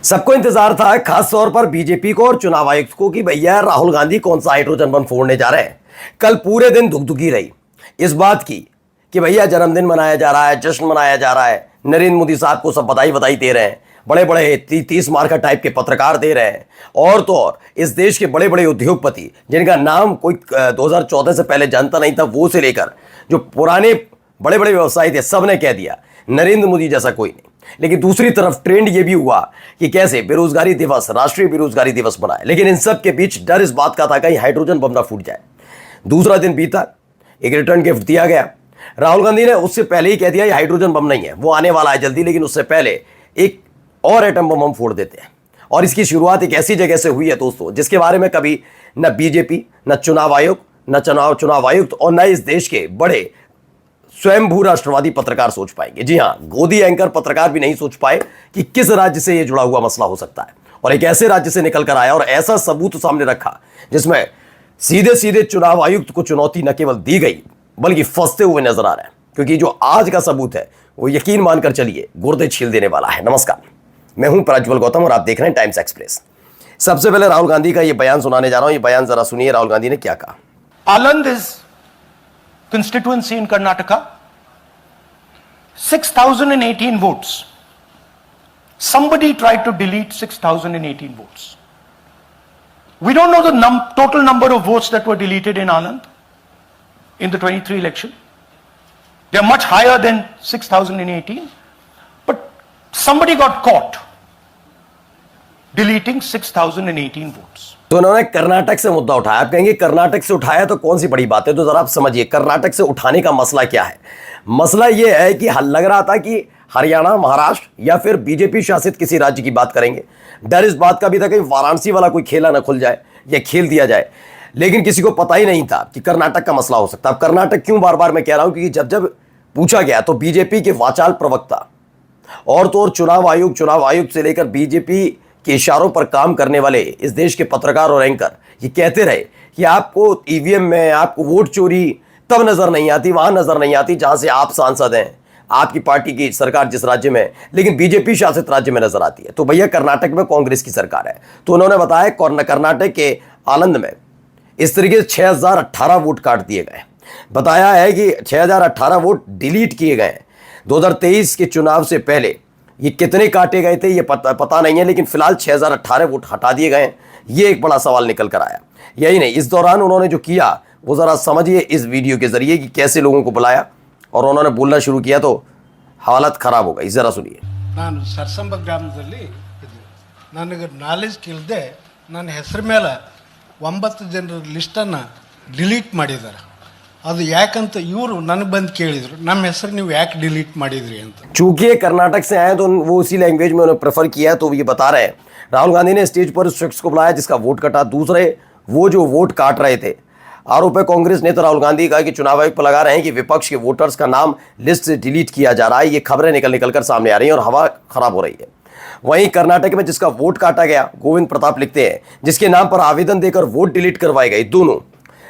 सबको इंतजार था, खास तौर पर बीजेपी को और चुनाव आयुक्त को, कि भैया राहुल गांधी कौन सा हाइड्रोजन बम फोड़ने जा रहे हैं। कल पूरे दिन धुकधुकी रही इस बात की कि भैया जन्मदिन मनाया जा रहा है, जश्न मनाया जा रहा है, नरेंद्र मोदी साहब को सब बधाई बधाई दे रहे हैं, बड़े बड़े 30 मार्का टाइप के पत्रकार दे रहे हैं, और तो और इस देश के बड़े बड़े उद्योगपति जिनका नाम कोई 2014 से पहले जानता नहीं था, वो से लेकर जो पुराने बड़े बड़े व्यवसायी थे, सबने कह दिया नरेंद्र मोदी जैसा कोई नहीं। लेकिन दूसरी तरफ ट्रेंड ये भी हुआ कि कैसे बेरोजगारी दिवस, राष्ट्रीय बेरोजगारी दिवस बनाए, लेकिन इन सब के बीच डर इस बात का था कहीं हाइड्रोजन बम ना फूट जाए। दूसरा दिन बीता, एक रिटर्न गिफ्ट दिया गया। राहुल गांधी ने उससे पहले ही कह दिया ये हाइड्रोजन बम नहीं है, वो आने वाला है जल्दी, लेकिन उससे पहले एक और एटम बम हम फोड़ देते हैं। और इसकी शुरुआत एक ऐसी जगह से हुई है दोस्तों, जिसके बारे में कभी न बीजेपी, न चुनाव आयोग, न चुनाव आयुक्त और न इस देश के बड़े स्वयंभू राष्ट्रवादी पत्रकार सोच पाएंगे। जी हां, गोदी एंकर पत्रकार भी नहीं सोच पाए कि किस राज्य से यह जुड़ा हुआ मसला हो सकता है, और एक ऐसे राज्य से निकल कर आया और ऐसा सबूत सामने रखा जिसमें सीधे सीधे चुनाव आयुक्त को चुनौती न केवल दी गई बल्कि फंसते हुए नजर आ रहा है। क्योंकि जो आज का सबूत है वो यकीन मानकर चलिए गुर्दे छील देने वाला है। नमस्कार, मैं हूं प्रज्वल गौतम और आप देख रहे हैं टाइम्स एक्सप्रेस। सबसे पहले राहुल गांधी का यह बयान सुनाने जा रहा हूं। यह बयान जरा सुनिए, राहुल गांधी ने क्या कहा। Aland is constituency in Karnataka, 6,018 votes. Somebody tried to delete 6,018 votes. We don't know the total number of votes that were deleted in Aland in the 23 election. They are much higher than 6,018, but somebody got caught deleting 6,018 votes. तो उन्होंने कर्नाटक से मुद्दा उठाया। आप कहेंगे कर्नाटक से उठाया तो कौन सी बड़ी बात है, तो जरा आप समझिए कर्नाटक से उठाने का मसला क्या है। मसला यह है कि लग रहा था कि हरियाणा, महाराष्ट्र या फिर बीजेपी शासित किसी राज्य की बात करेंगे। डर इस बात का भी था कि वाराणसी वाला कोई खेला ना खुल जाए या खेल दिया जाए, लेकिन किसी को पता ही नहीं था कि कर्नाटक का मसला हो सकता है। अब कर्नाटक क्यों बार बार मैं कह रहा हूं, क्योंकि जब पूछा गया तो बीजेपी के वाचाल प्रवक्ता और तो और चुनाव आयुक्त से लेकर बीजेपी के इशारों पर काम करने वाले इस देश के पत्रकार और एंकर ये कहते रहे कि आपको ईवीएम में आपको वोट चोरी तब नजर नहीं आती, वहां नजर नहीं आती जहां से आप सांसद हैं, आपकी पार्टी की सरकार जिस राज्य में, लेकिन बीजेपी शासित राज्य में नजर आती है। तो भैया कर्नाटक में कांग्रेस की सरकार है। तो उन्होंने बताया कर्नाटक के आनंद में इस तरीके से 6,018 वोट काट दिए गए। बताया है कि 6,018 वोट डिलीट किए गए। 2023 के चुनाव से पहले ये कितने काटे गए थे ये पता नहीं है, लेकिन फिलहाल 6,018 वोट हटा दिए गए। ये एक बड़ा सवाल निकल कर आया। यही नहीं, इस दौरान उन्होंने जो किया वो जरा समझिए इस वीडियो के जरिए कि कैसे लोगों को बुलाया और उन्होंने बोलना शुरू किया तो हालत खराब हो गई। जरा सुनिए। ನಾನು ಸರ್ಸಂಬ ಗ್ರಾಮದಲ್ಲಿ ನನಗೆ ನಾಲೆಜ್ ಇಲ್ಲದೆ ನನ್ನ ಹೆಸರು ಮೇಲೆ 9 ಜನರ ಲಿಸ್ಟನ್ನು ಡಿಲೀಟ್ ಮಾಡಿದ್ದಾರೆ। ಅದು ಯಾಕಂತ ಇವರು ನನಗೆ ಬಂದು ಕೇಳಿದ್ರು, ನಮ್ಮ ಹೆಸರು ನೀವು ಯಾಕೆ ಡಿಲೀಟ್ ಮಾಡಿದ್ರಿ ಅಂತ। चूंकि कर्नाटक से आए तो वो उसी लैंग्वेज में उन्हें प्रेफर किया, तो ये बता रहे हैं राहुल गांधी ने स्टेज पर उस शख्स को बुलाया जिसका वोट कटा। दूसरे वो जो वोट काट रहे थे, आरोप है कांग्रेस नेता राहुल गांधी का कि चुनाव आयोग पर लगा रहे हैं कि विपक्ष के वोटर्स का नाम लिस्ट से डिलीट किया जा रहा है। ये खबरें निकल कर सामने आ रही हैं और हवा खराब हो रही है। वहीं कर्नाटक में जिसका वोट काटा गया, गोविंद प्रताप लिखते हैं, जिसके नाम पर आवेदन देकर वोट डिलीट करवाए गए दोनों।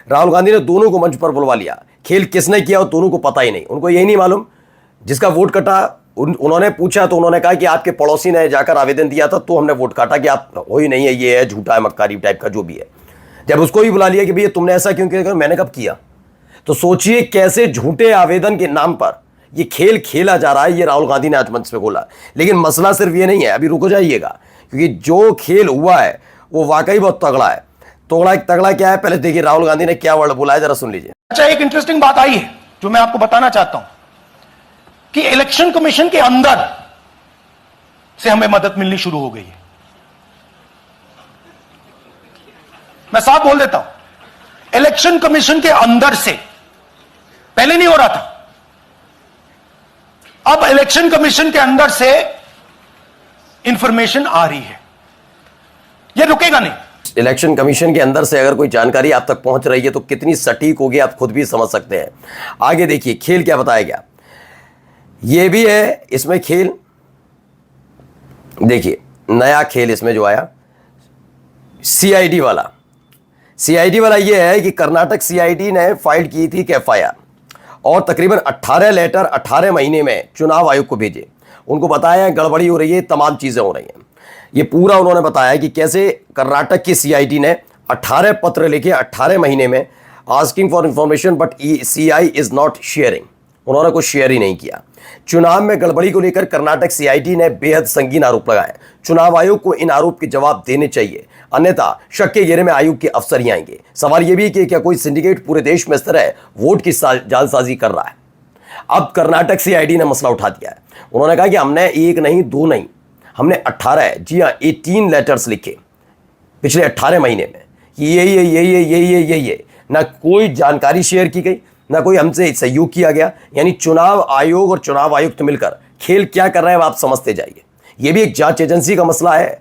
राहुल गांधी ने दोनों को मंच पर बुलवा लिया। खेल किसने किया और दोनों को पता ही नहीं, उनको यही नहीं मालूम। जिसका वोट कटा उन्होंने पूछा तो उन्होंने कहा कि आपके पड़ोसी ने जाकर आवेदन दिया था तो हमने वोट काटा, कि आप हो ही नहीं है, ये है, झूठा है, मक्कारी टाइप का जो भी है। जब उसको ही बुला लिया कि भैया तुमने ऐसा क्यों किया, मैंने कब किया। तो सोचिए कैसे झूठे आवेदन के नाम पर ये खेल खेला जा रहा है। ये राहुल गांधी ने आज मंच पे बोला। लेकिन मसला सिर्फ ये नहीं है, अभी रुको जाइएगा, क्योंकि जो खेल हुआ है वो वाकई बहुत तगड़ा है। तगड़ा क्या है, पहले देखिए राहुल गांधी ने क्या वर्ड बोला है, जरा सुन लीजिए। अच्छा, एक इंटरेस्टिंग बात आई है जो मैं आपको बताना चाहता हूं कि इलेक्शन कमीशन के अंदर से हमें मदद मिलनी शुरू हो गई है। मैं साफ बोल देता हूं, इलेक्शन कमीशन के अंदर से, पहले नहीं हो रहा था, अब इलेक्शन कमीशन के अंदर से इंफॉर्मेशन आ रही है। यह रुकेगा नहीं। इलेक्शन कमीशन के अंदर से अगर कोई जानकारी आप तक पहुंच रही है तो कितनी सटीक होगी आप खुद भी समझ सकते हैं। आगे देखिए खेल क्या बताया गया। यह भी है इसमें खेल, देखिए नया खेल इसमें जो आया सीआईडी वाला यह है कि कर्नाटक सीआईडी ने फाइल की थी एफआईआर और तकरीबन 18 लेटर 18 महीने में चुनाव आयोग को भेजे। उनको बताया गड़बड़ी हो रही है, तमाम चीजें हो रही हैं। ये पूरा उन्होंने बताया कि कैसे कर्नाटक की सीआईडी ने 18 पत्र लिखे 18 महीने में, asking for information but CI is not sharing. उन्होंने कुछ शेयर ही नहीं किया। चुनाव में गड़बड़ी को लेकर कर्नाटक सीआईडी ने बेहद संगीन आरोप लगाए। चुनाव आयोग को इन आरोप के जवाब देने चाहिए, अन्यथा शक के घेरे में आयोग के अफसर ही आएंगे। सवाल यह भी है कि क्या कोई सिंडिकेट पूरे देश में इस तरह वोट की जालसाजी कर रहा है। अब कर्नाटक सीआईडी ने मसला उठा दिया है। उन्होंने कहा कि हमने एक नहीं, दो नहीं, हमने 18, जी हाँ 18 लेटर्स लिखे पिछले 18 महीने में कि ये ना कोई जानकारी शेयर की गई, ना कोई हमसे सहयोग किया गया। यानी चुनाव आयोग और चुनाव आयुक्त मिलकर खेल क्या कर रहे हैं आप समझते जाइए। यह भी एक जांच एजेंसी का मसला है।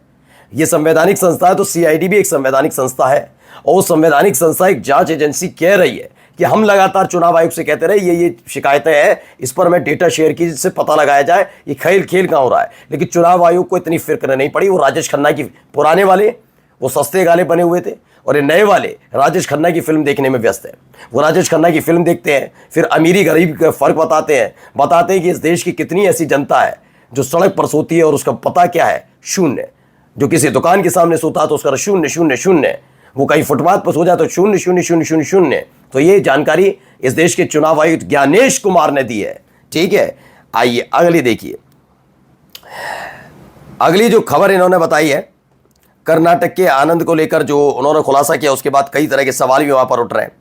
यह संवैधानिक संस्था है तो सीआईडी भी एक संवैधानिक संस्था है, और वो संवैधानिक संस्था एक जांच एजेंसी कह रही है कि हम लगातार चुनाव आयोग से कहते रहे ये शिकायतें हैं, इस पर हमें डेटा शेयर की जिससे पता लगाया जाए ये खेल कहाँ हो रहा है। लेकिन चुनाव आयोग को इतनी फिक्र नहीं पड़ी। वो राजेश खन्ना की, पुराने वाले वो सस्ते गाले बने हुए थे, और ये नए वाले राजेश खन्ना की फिल्म देखने में व्यस्त है। वो राजेश खन्ना की फिल्म देखते हैं, फिर अमीरी गरीब का फर्क बताते हैं कि इस देश की कितनी ऐसी जनता है जो सड़क पर सोती है और उसका पता क्या है, शून्य। जो किसी दुकान के सामने सोता है तो उसका शून्य शून्य शून्य, वो कहीं फुटपाथ पर सो जाए तो शून्य शून्य शून्य शून्य शून्य। तो ये जानकारी इस देश के चुनाव आयुक्त ज्ञानेश कुमार ने दी है। ठीक है, आइए अगली देखिए। अगली जो खबर इन्होंने बताई है कर्नाटक के आनंद को लेकर, जो उन्होंने खुलासा किया, उसके बाद कई तरह के सवाल भी वहां पर उठ रहे हैं।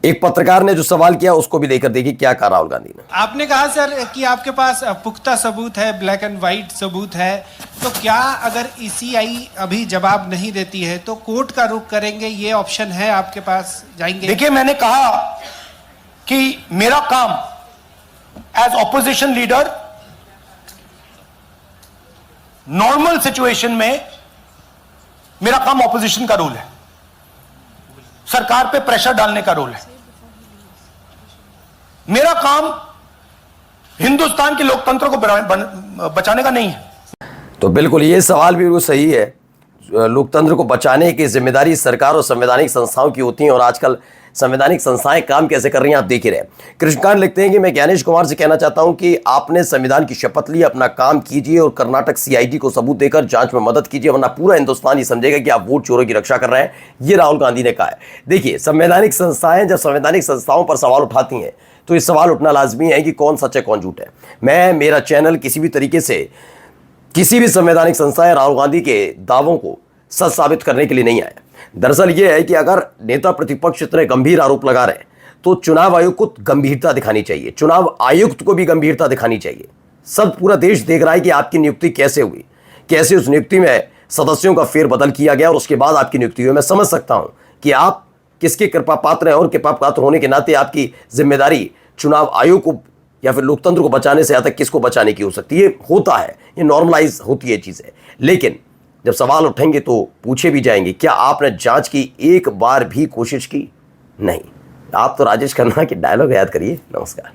एक पत्रकार ने जो सवाल किया उसको भी लेकर देखिए क्या कहा राहुल गांधी ने। आपने कहा सर कि आपके पास पुख्ता सबूत है, ब्लैक एंड व्हाइट सबूत है, तो क्या अगर ईसीआई अभी जवाब नहीं देती है तो कोर्ट का रुख करेंगे, ये ऑप्शन है आपके पास, जाएंगे? देखिए, मैंने कहा कि मेरा काम as opposition leader normal situation में मेरा काम ऑपोजिशन का रोल है, सरकार पे प्रेशर डालने का रोल है। मेरा काम हिंदुस्तान के लोकतंत्र को बचाने का नहीं है। तो बिल्कुल ये सवाल भी बिल्कुल सही है। लोकतंत्र को बचाने की जिम्मेदारी सरकार और संवैधानिक संस्थाओं की होती है, और आजकल संवैधानिक संस्थाएं काम कैसे कर रही हैं आप देख ही रहे हैं। कृष्णकांत लिखते हैं कि मैं ज्ञानेश कुमार से कहना चाहता हूं कि आपने संविधान की शपथ ली, अपना काम कीजिए और कर्नाटक सीआईडी को सबूत देकर जांच में मदद कीजिए, वरना पूरा हिंदुस्तान ये समझेगा कि आप वोट चोरों की रक्षा कर रहे हैं। ये राहुल गांधी ने कहा है। देखिए, संवैधानिक संस्थाएं जब संवैधानिक संस्थाओं पर सवाल उठाती हैं तो ये सवाल उठना लाजमी है कि कौन सच है कौन झूठ है। मेरा चैनल किसी भी तरीके से किसी भी संवैधानिक संस्था या राहुल गांधी के दावों को सच साबित करने के लिए नहीं आया। दरअसल यह है कि अगर नेता प्रतिपक्ष इतने गंभीर आरोप लगा रहे हैं तो चुनाव आयोग को गंभीरता दिखानी चाहिए, चुनाव आयुक्त को भी गंभीरता दिखानी चाहिए। सब पूरा देश देख रहा है कि आपकी नियुक्ति कैसे हुई, कैसे उस नियुक्ति में सदस्यों का फेरबदल किया गया, और उसके बाद आपकी नियुक्ति हुई। मैं समझ सकता हूं कि आप किसके कृपा पात्र हैं, और कृपा पात्र होने के नाते आपकी जिम्मेदारी चुनाव आयोग को या फिर लोकतंत्र को बचाने से ज़्यादा किसको बचाने की हो सकती है। ये होता है, ये नॉर्मलाइज होती है चीज़ें। लेकिन जब सवाल उठेंगे तो पूछे भी जाएंगे, क्या आपने जांच की एक बार भी कोशिश की? नहीं। आप तो राजेश खन्ना के डायलॉग याद करिए। नमस्कार।